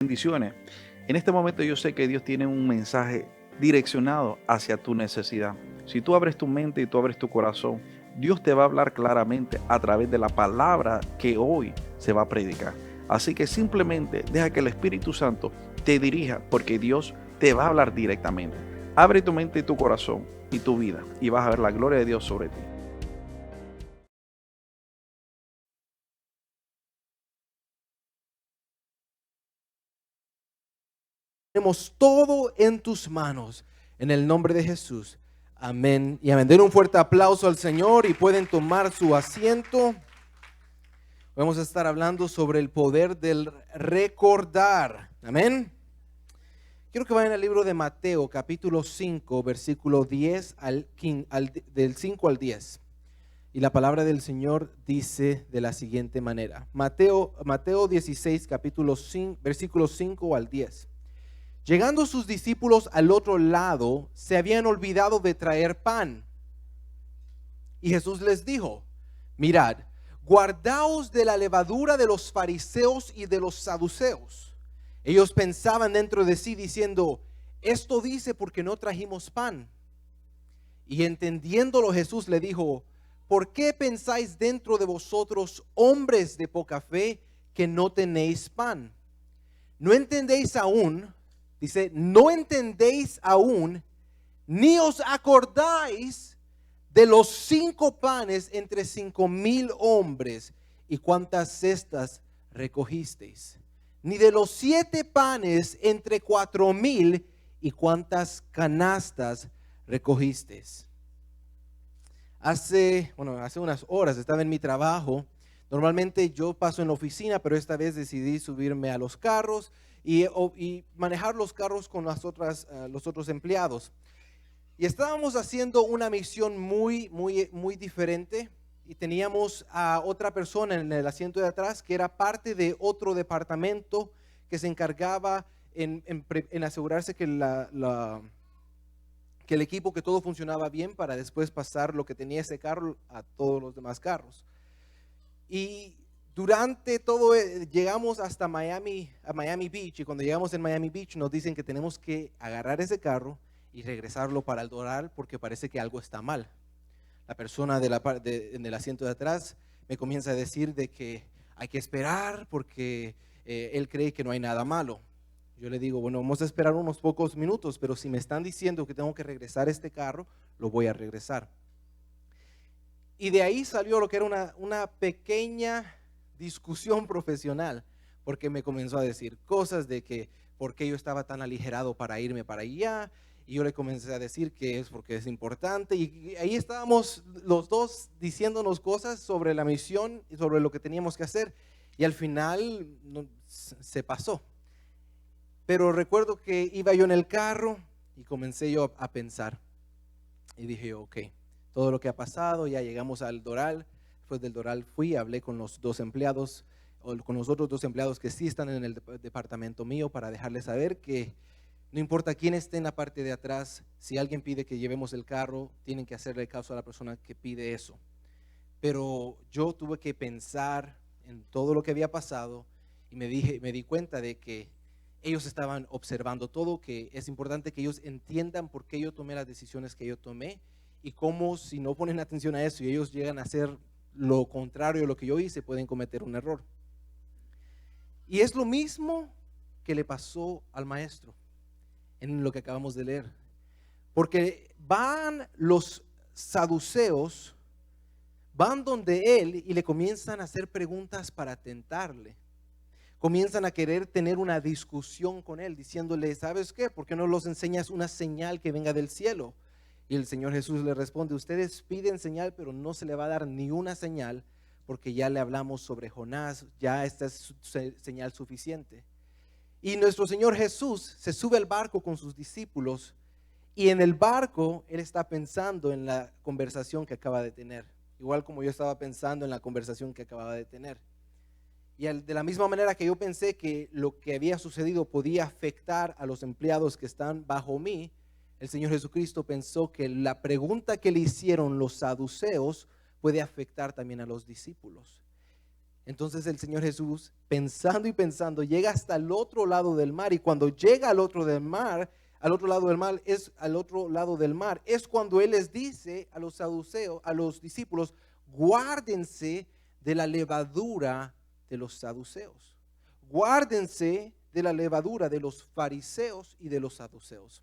Bendiciones. En este momento yo sé que Dios tiene un mensaje direccionado hacia tu necesidad. Si tú abres tu mente y tú abres tu corazón, Dios te va a hablar claramente a través de la palabra que hoy se va a predicar. Así que simplemente deja que el Espíritu Santo te dirija porque Dios te va a hablar directamente. Abre tu mente y tu corazón y tu vida y vas a ver la gloria de Dios sobre ti. Tenemos todo en tus manos, en el nombre de Jesús. Amén y amén. Den un fuerte aplauso al Señor y pueden tomar su asiento. Vamos a estar hablando sobre el poder del recordar. Amén. Quiero que vayan al libro de Mateo, capítulo 5, versículo 10 del 5 al 10. Y la palabra del Señor dice de la siguiente manera. Mateo 16, capítulo 5, versículos 5 al 10. Llegando sus discípulos al otro lado, se habían olvidado de traer pan. Y Jesús les dijo: mirad, guardaos de la levadura de los fariseos y de los saduceos. Ellos pensaban dentro de sí diciendo: esto dice porque no trajimos pan. Y entendiéndolo, Jesús le dijo: ¿por qué pensáis dentro de vosotros, hombres de poca fe, que no tenéis pan? ¿No entendéis aún? Dice, ¿no entendéis aún, ni os acordáis de los 5 panes entre 5,000 hombres y cuántas cestas recogisteis? Ni de los 7 panes entre 4,000 y cuántas canastas recogisteis. Hace unas horas estaba en mi trabajo. Normalmente yo paso en la oficina, pero esta vez decidí subirme a los carros y manejar los carros con los otros empleados. Y estábamos haciendo una misión muy diferente. Y teníamos a otra persona en el asiento de atrás que era parte de otro departamento que se encargaba en asegurarse que que el equipo, que todo funcionaba bien para después pasar lo que tenía ese carro a todos los demás carros. Y durante todo, llegamos hasta a Miami Beach, y cuando llegamos en Miami Beach nos dicen que tenemos que agarrar ese carro y regresarlo para el Doral porque parece que algo está mal. La persona en el asiento de atrás me comienza a decir de que hay que esperar porque él cree que no hay nada malo. Yo le digo, bueno, vamos a esperar unos pocos minutos, pero si me están diciendo que tengo que regresar este carro, lo voy a regresar. Y de ahí salió lo que era una pequeña discusión profesional, porque me comenzó a decir cosas de que por qué yo estaba tan aligerado para irme para allá, y yo le comencé a decir que es porque es importante, y ahí estábamos los dos diciéndonos cosas sobre la misión y sobre lo que teníamos que hacer, y al final se pasó. Pero recuerdo que iba yo en el carro y comencé yo a pensar, y dije, ok, todo lo que ha pasado, ya llegamos al Doral. Después del Doral hablé con los dos empleados, o con los otros 2 empleados que sí están en el departamento mío, para dejarles saber que no importa quién esté en la parte de atrás, si alguien pide que llevemos el carro, tienen que hacerle caso a la persona que pide eso. Pero yo tuve que pensar en todo lo que había pasado y me di cuenta de que ellos estaban observando todo, que es importante que ellos entiendan por qué yo tomé las decisiones que yo tomé, y cómo, si no ponen atención a eso y ellos llegan a hacer lo contrario de lo que yo hice, pueden cometer un error. Y es lo mismo que le pasó al maestro en lo que acabamos de leer, porque van los saduceos, van donde él y le comienzan a hacer preguntas para tentarle. Comienzan a querer tener una discusión con él, diciéndole, ¿sabes qué? ¿Por qué no los enseñas una señal que venga del cielo? Y el Señor Jesús le responde, ustedes piden señal, pero no se le va a dar ni una señal, porque ya le hablamos sobre Jonás, ya esta es señal suficiente. Y nuestro Señor Jesús se sube al barco con sus discípulos, y en el barco él está pensando en la conversación que acaba de tener, igual como yo estaba pensando en la conversación que acababa de tener. Y de la misma manera que yo pensé que lo que había sucedido podía afectar a los empleados que están bajo mí, el Señor Jesucristo pensó que la pregunta que le hicieron los saduceos puede afectar también a los discípulos. Entonces el Señor Jesús, pensando y pensando, llega hasta el otro lado del mar, y cuando llega al otro lado del mar, es cuando Él les dice a los saduceos, a los discípulos: guárdense de la levadura de los saduceos. Guárdense de la levadura de los fariseos y de los saduceos.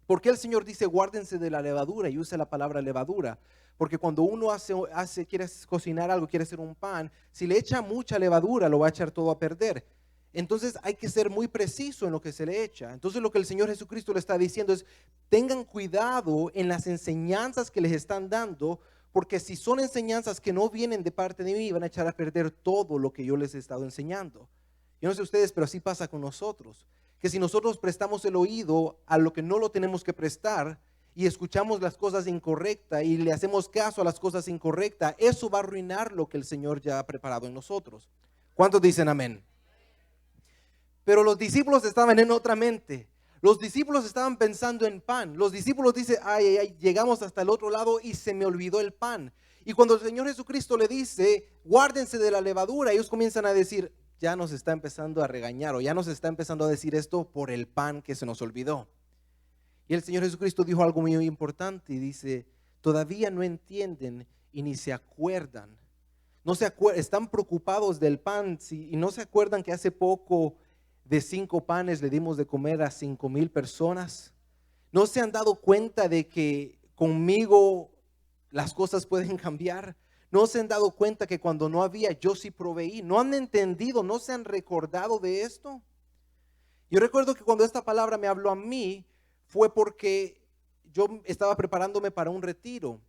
¿Por qué el Señor dice guárdense de la levadura y usa la palabra levadura? Porque cuando uno quiere cocinar algo, quiere hacer un pan, si le echa mucha levadura, lo va a echar todo a perder. Entonces hay que ser muy preciso en lo que se le echa. Entonces lo que el Señor Jesucristo le está diciendo es: tengan cuidado en las enseñanzas que les están dando, porque si son enseñanzas que no vienen de parte de mí, van a echar a perder todo lo que yo les he estado enseñando. Yo no sé ustedes, pero así pasa con nosotros, que si nosotros prestamos el oído a lo que no lo tenemos que prestar, y escuchamos las cosas incorrectas y le hacemos caso a las cosas incorrectas, eso va a arruinar lo que el Señor ya ha preparado en nosotros. ¿Cuántos dicen amén? Pero los discípulos estaban en otra mente. Los discípulos estaban pensando en pan. Los discípulos dicen: ay, llegamos hasta el otro lado y se me olvidó el pan. Y cuando el Señor Jesucristo le dice: guárdense de la levadura, ellos comienzan a decir: ya nos está empezando a regañar, o ya nos está empezando a decir esto por el pan que se nos olvidó. Y el Señor Jesucristo dijo algo muy importante y dice: todavía no entienden y ni se acuerdan. Están preocupados del pan y no se acuerdan que hace poco de 5 panes le dimos de comer a 5,000 personas. No se han dado cuenta de que conmigo las cosas pueden cambiar. No se han dado cuenta que cuando no había, yo sí proveí. No han entendido, no se han recordado de esto. Yo recuerdo que cuando esta palabra me habló a mí, fue porque yo estaba preparándome para un retiro.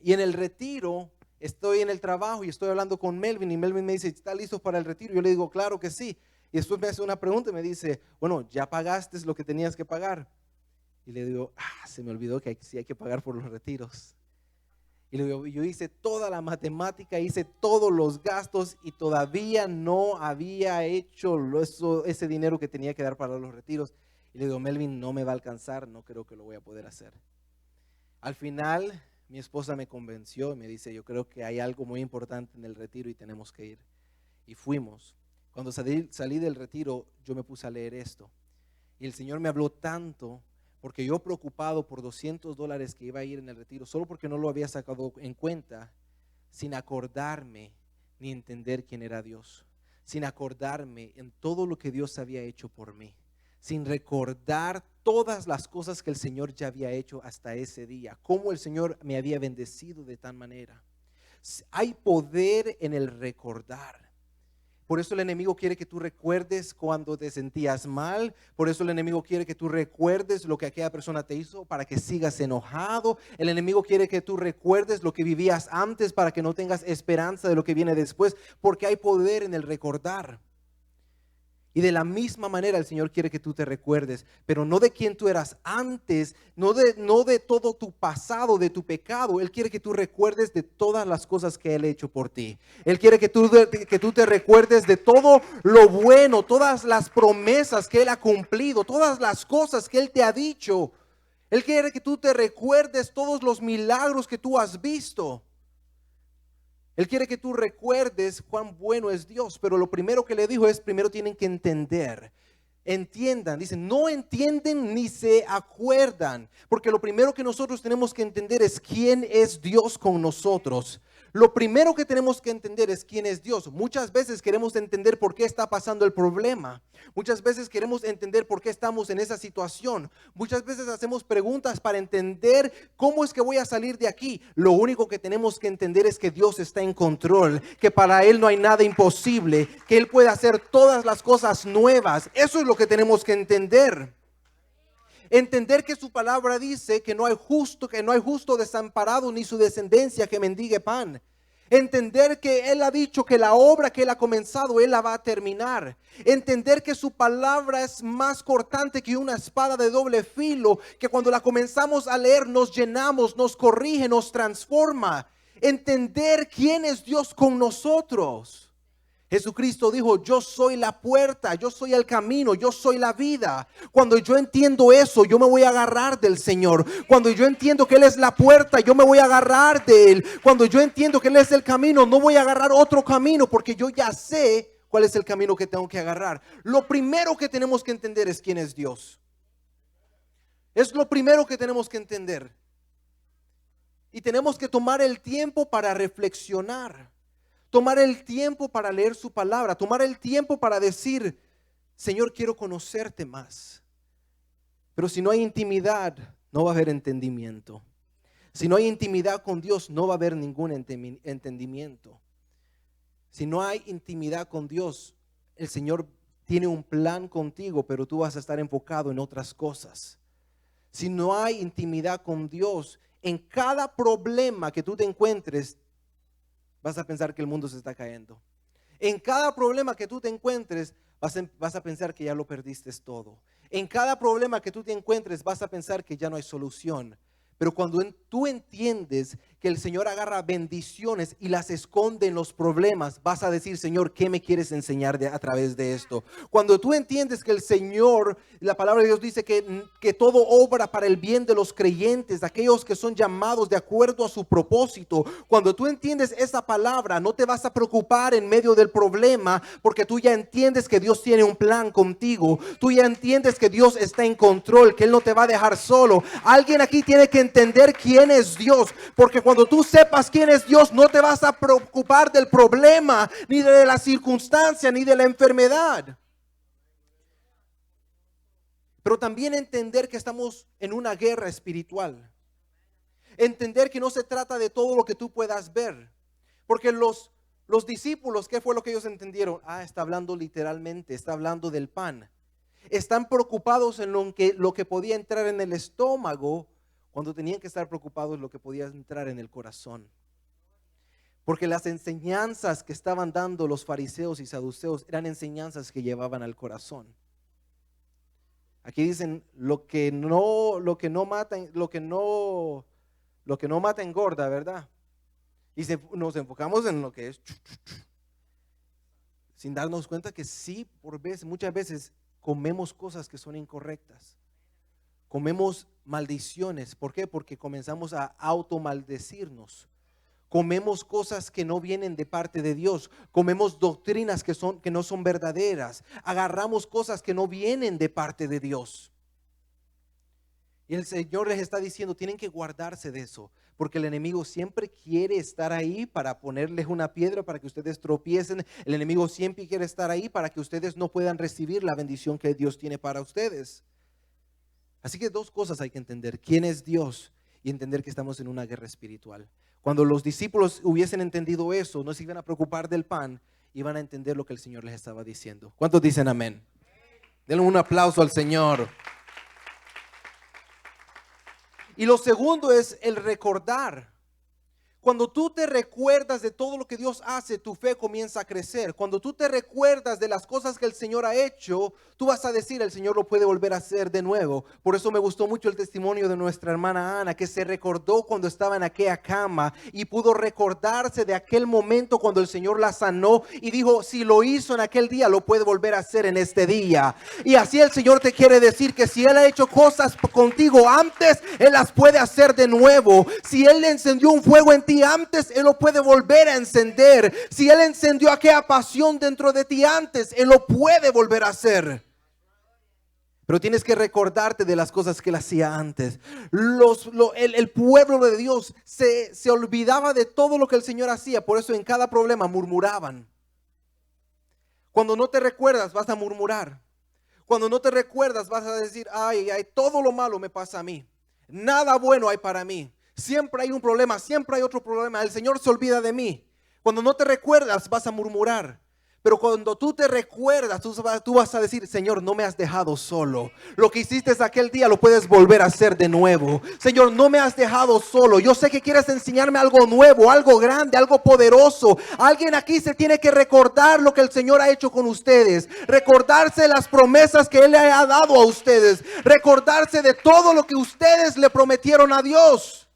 Y en el retiro estoy en el trabajo y estoy hablando con Melvin, y Melvin me dice: ¿está listo para el retiro? Yo le digo: claro que sí. Y después me hace una pregunta y me dice: bueno, ¿ya pagaste lo que tenías que pagar? Y le digo: se me olvidó que sí hay que pagar por los retiros. Y le digo: yo hice toda la matemática, hice todos los gastos y todavía no había hecho ese dinero que tenía que dar para los retiros. Y le digo: Melvin, no me va a alcanzar, no creo que lo voy a poder hacer. Al final mi esposa me convenció y me dice: yo creo que hay algo muy importante en el retiro y tenemos que ir. Y fuimos. Cuando salí del retiro, yo me puse a leer esto. Y el Señor me habló tanto, porque yo preocupado por $200 que iba a ir en el retiro, solo porque no lo había sacado en cuenta, sin acordarme ni entender quién era Dios, sin acordarme en todo lo que Dios había hecho por mí, sin recordar todas las cosas que el Señor ya había hecho hasta ese día, cómo el Señor me había bendecido de tal manera. Hay poder en el recordar. Por eso el enemigo quiere que tú recuerdes cuando te sentías mal. Por eso el enemigo quiere que tú recuerdes lo que aquella persona te hizo para que sigas enojado. El enemigo quiere que tú recuerdes lo que vivías antes para que no tengas esperanza de lo que viene después, porque hay poder en el recordar. Y de la misma manera el Señor quiere que tú te recuerdes, pero no de quién tú eras antes, no de todo tu pasado, de tu pecado. Él quiere que tú recuerdes de todas las cosas que Él ha hecho por ti. Él quiere que tú te recuerdes de todo lo bueno, todas las promesas que Él ha cumplido, todas las cosas que Él te ha dicho. Él quiere que tú te recuerdes todos los milagros que tú has visto. Él quiere que tú recuerdes cuán bueno es Dios, pero lo primero que le dijo es: primero tienen que entender. Entiendan, dicen, no entienden ni se acuerdan, porque lo primero que nosotros tenemos que entender es quién es Dios con nosotros. Lo primero que tenemos que entender es quién es Dios. Muchas veces queremos entender por qué está pasando el problema. Muchas veces queremos entender por qué estamos en esa situación. Muchas veces hacemos preguntas para entender cómo es que voy a salir de aquí. Lo único que tenemos que entender es que Dios está en control, que para Él no hay nada imposible, que Él puede hacer todas las cosas nuevas. Eso es lo que tenemos que entender. Entender que su palabra dice que no hay justo desamparado ni su descendencia que mendigue pan. Entender que Él ha dicho que la obra que Él ha comenzado, Él la va a terminar. Entender que su palabra es más cortante que una espada de doble filo, que cuando la comenzamos a leer nos llenamos, nos corrige, nos transforma. Entender quién es Dios con nosotros. Jesucristo dijo, yo soy la puerta, yo soy el camino, yo soy la vida. Cuando yo entiendo eso, yo me voy a agarrar del Señor. Cuando yo entiendo que Él es la puerta, yo me voy a agarrar de Él. Cuando yo entiendo que Él es el camino, no voy a agarrar otro camino porque yo ya sé cuál es el camino que tengo que agarrar. Lo primero que tenemos que entender es quién es Dios. Es lo primero que tenemos que entender. Y tenemos que tomar el tiempo para reflexionar. Tomar el tiempo para leer su palabra, tomar el tiempo para decir, Señor, quiero conocerte más. Pero si no hay intimidad, no va a haber entendimiento. Si no hay intimidad con Dios, no va a haber ningún entendimiento. Si no hay intimidad con Dios, el Señor tiene un plan contigo, pero tú vas a estar enfocado en otras cosas. Si no hay intimidad con Dios, en cada problema que tú te encuentres, vas a pensar que el mundo se está cayendo. En cada problema que tú te encuentres, vas a pensar que ya lo perdiste todo. En cada problema que tú te encuentres, vas a pensar que ya no hay solución. Pero cuando tú entiendes que el Señor agarra bendiciones y las esconde en los problemas, vas a decir, Señor, ¿qué me quieres enseñar a través de esto? Cuando tú entiendes que el Señor, la palabra de Dios dice que todo obra para el bien de los creyentes, aquellos que son llamados de acuerdo a su propósito. Cuando tú entiendes esa palabra, no te vas a preocupar en medio del problema, porque tú ya entiendes que Dios tiene un plan contigo. Tú ya entiendes que Dios está en control, que Él no te va a dejar solo. Alguien aquí tiene que entender quién es Dios, porque cuando tú sepas quién es Dios, no te vas a preocupar del problema, ni de la circunstancia, ni de la enfermedad. Pero también entender que estamos en una guerra espiritual. Entender que no se trata de todo lo que tú puedas ver. Porque los discípulos, ¿qué fue lo que ellos entendieron? Está hablando literalmente, está hablando del pan. Están preocupados en lo que podía entrar en el estómago, cuando tenían que estar preocupados en lo que podía entrar en el corazón. Porque las enseñanzas que estaban dando los fariseos y saduceos eran enseñanzas que llevaban al corazón. Aquí dicen, lo que no mata engorda, ¿verdad? Y nos enfocamos en lo que es, sin darnos cuenta que sí, muchas veces comemos cosas que son incorrectas. Comemos maldiciones. ¿Por qué? Porque comenzamos a automaldecirnos. Comemos cosas que no vienen de parte de Dios. Comemos doctrinas que no son verdaderas. Agarramos cosas que no vienen de parte de Dios. Y el Señor les está diciendo, tienen que guardarse de eso, porque el enemigo siempre quiere estar ahí para ponerles una piedra para que ustedes tropiecen. El enemigo siempre quiere estar ahí para que ustedes no puedan recibir la bendición que Dios tiene para ustedes. Así que dos cosas hay que entender: quién es Dios y entender que estamos en una guerra espiritual. Cuando los discípulos hubiesen entendido eso, no se iban a preocupar del pan, iban a entender lo que el Señor les estaba diciendo. ¿Cuántos dicen amén? Denle un aplauso al Señor. Y lo segundo es el recordar. Cuando tú te recuerdas de todo lo que Dios hace, tu fe comienza a crecer. Cuando tú te recuerdas de las cosas que el Señor ha hecho, tú vas a decir, el Señor lo puede volver a hacer de nuevo. Por eso me gustó mucho el testimonio de nuestra hermana Ana, que se recordó cuando estaba en aquella cama y pudo recordarse de aquel momento cuando el Señor la sanó y dijo, si lo hizo en aquel día, lo puede volver a hacer en este día. Y así el Señor te quiere decir que si Él ha hecho cosas contigo antes, Él las puede hacer de nuevo. Si Él le encendió un fuego en ti antes, Él lo puede volver a encender. Si Él encendió aquella pasión dentro de ti antes, Él lo puede volver a hacer. Pero tienes que recordarte de las cosas que Él hacía antes. El pueblo de Dios se olvidaba de todo lo que el Señor hacía. Por eso en cada problema murmuraban. Cuando no te recuerdas, vas a murmurar. Cuando no te recuerdas, vas a decir, ay, todo lo malo me pasa a mí. Nada bueno hay para mí. Siempre hay un problema, siempre hay otro problema. El Señor se olvida de mí. Cuando no te recuerdas, vas a murmurar. Pero cuando tú te recuerdas, tú vas a decir, Señor, no me has dejado solo. Lo que hiciste aquel día lo puedes volver a hacer de nuevo. Señor, no me has dejado solo. Yo sé que quieres enseñarme algo nuevo, algo grande, algo poderoso. Alguien aquí se tiene que recordar lo que el Señor ha hecho con ustedes. Recordarse de las promesas que Él le ha dado a ustedes. Recordarse de todo lo que ustedes le prometieron a Dios.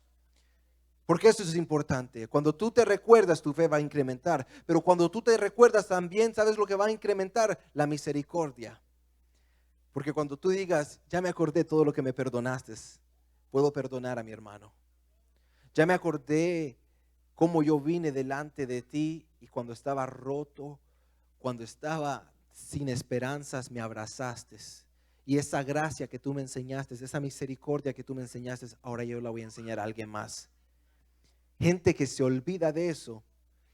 Porque eso es importante. Cuando tú te recuerdas, tu fe va a incrementar. Pero cuando tú te recuerdas también, ¿sabes lo que va a incrementar? La misericordia. Porque cuando tú digas, ya me acordé todo lo que me perdonaste, puedo perdonar a mi hermano. Ya me acordé cómo yo vine delante de ti y cuando estaba roto, cuando estaba sin esperanzas, me abrazaste. Y esa gracia que tú me enseñaste, esa misericordia que tú me enseñaste, ahora yo la voy a enseñar a alguien más. Gente que se olvida de eso,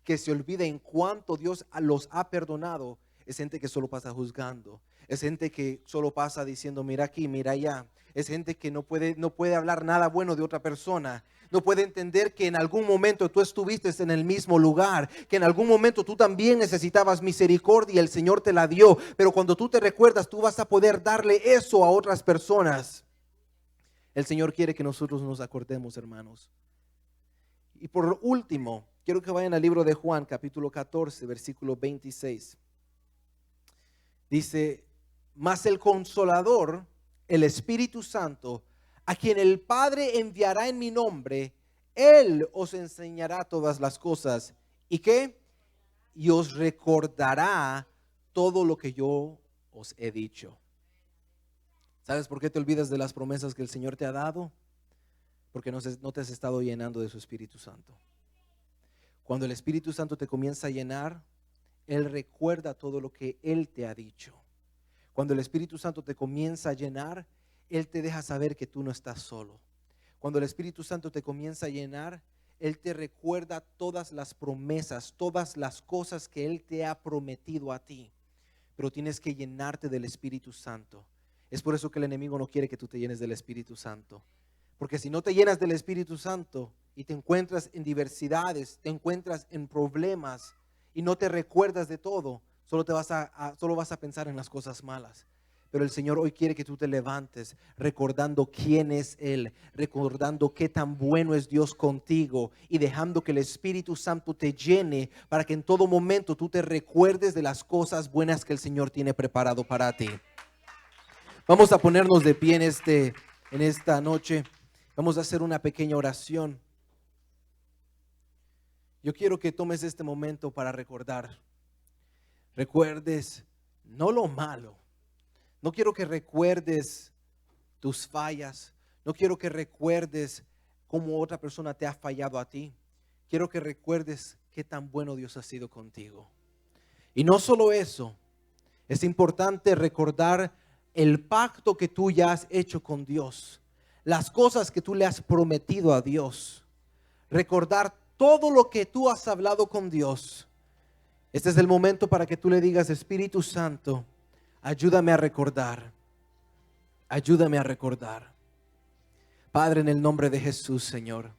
que se olvida en cuánto Dios los ha perdonado, es gente que solo pasa juzgando, es gente que solo pasa diciendo mira aquí, mira allá, es gente que no puede hablar nada bueno de otra persona, no puede entender que en algún momento tú estuviste en el mismo lugar, que en algún momento tú también necesitabas misericordia y el Señor te la dio, pero cuando tú te recuerdas tú vas a poder darle eso a otras personas. El Señor quiere que nosotros nos acordemos, hermanos. Y por último, quiero que vayan al libro de Juan, capítulo 14, versículo 26. Dice, mas el Consolador, el Espíritu Santo, a quien el Padre enviará en mi nombre, Él os enseñará todas las cosas. ¿Y qué? Y os recordará todo lo que yo os he dicho. ¿Sabes por qué te olvidas de las promesas que el Señor te ha dado? Porque no te has estado llenando de su Espíritu Santo. Cuando el Espíritu Santo te comienza a llenar, Él recuerda todo lo que Él te ha dicho. Cuando el Espíritu Santo te comienza a llenar, Él te deja saber que tú no estás solo. Cuando el Espíritu Santo te comienza a llenar, Él te recuerda todas las promesas, todas las cosas que Él te ha prometido a ti. Pero tienes que llenarte del Espíritu Santo. Es por eso que el enemigo no quiere que tú te llenes del Espíritu Santo. Porque si no te llenas del Espíritu Santo y te encuentras en diversidades, te encuentras en problemas y no te recuerdas de todo, solo vas a pensar en las cosas malas. Pero el Señor hoy quiere que tú te levantes recordando quién es Él, recordando qué tan bueno es Dios contigo y dejando que el Espíritu Santo te llene para que en todo momento tú te recuerdes de las cosas buenas que el Señor tiene preparado para ti. Vamos a ponernos de pie en esta noche. Vamos a hacer una pequeña oración. Yo quiero que tomes este momento para recordar. Recuerdes no lo malo. No quiero que recuerdes tus fallas. No quiero que recuerdes cómo otra persona te ha fallado a ti. Quiero que recuerdes qué tan bueno Dios ha sido contigo. Y no solo eso, es importante recordar el pacto que tú ya has hecho con Dios. Las cosas que tú le has prometido a Dios. Recordar todo lo que tú has hablado con Dios. Este es el momento para que tú le digas, Espíritu Santo, ayúdame a recordar. Ayúdame a recordar. Padre, en el nombre de Jesús, Señor.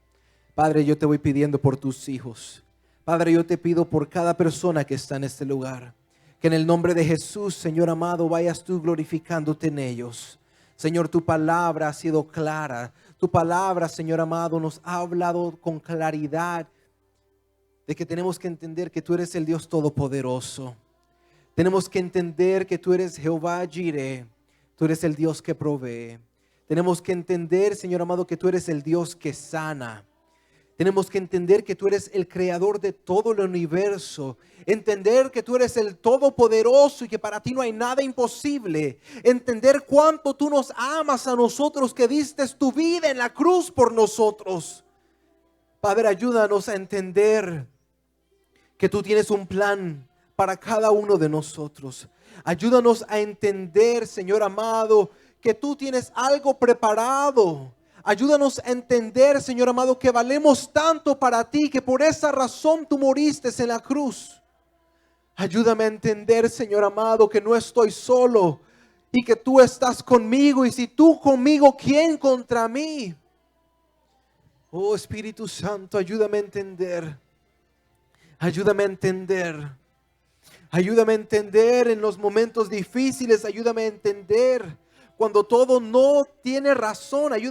Padre, yo te voy pidiendo por tus hijos. Padre, yo te pido por cada persona que está en este lugar. Que en el nombre de Jesús, Señor amado, vayas tú glorificándote en ellos. Señor, tu palabra ha sido clara. Tu palabra, Señor amado, nos ha hablado con claridad de que tenemos que entender que tú eres el Dios Todopoderoso. Tenemos que entender que tú eres Jehová Jireh. Tú eres el Dios que provee. Tenemos que entender, Señor amado, que tú eres el Dios que sana. Tenemos que entender que tú eres el creador de todo el universo. Entender que tú eres el todopoderoso y que para ti no hay nada imposible. Entender cuánto tú nos amas a nosotros, que diste tu vida en la cruz por nosotros. Padre, ayúdanos a entender que tú tienes un plan para cada uno de nosotros. Ayúdanos a entender, Señor amado, que tú tienes algo preparado. Ayúdanos a entender, Señor amado, que valemos tanto para ti, que por esa razón tú moriste en la cruz. Ayúdame a entender, Señor amado, que no estoy solo y que tú estás conmigo. Y si tú conmigo, ¿quién contra mí? Oh Espíritu Santo, ayúdame a entender. Ayúdame a entender. Ayúdame a entender en los momentos difíciles. Ayúdame a entender cuando todo no tiene razón. Ayúdame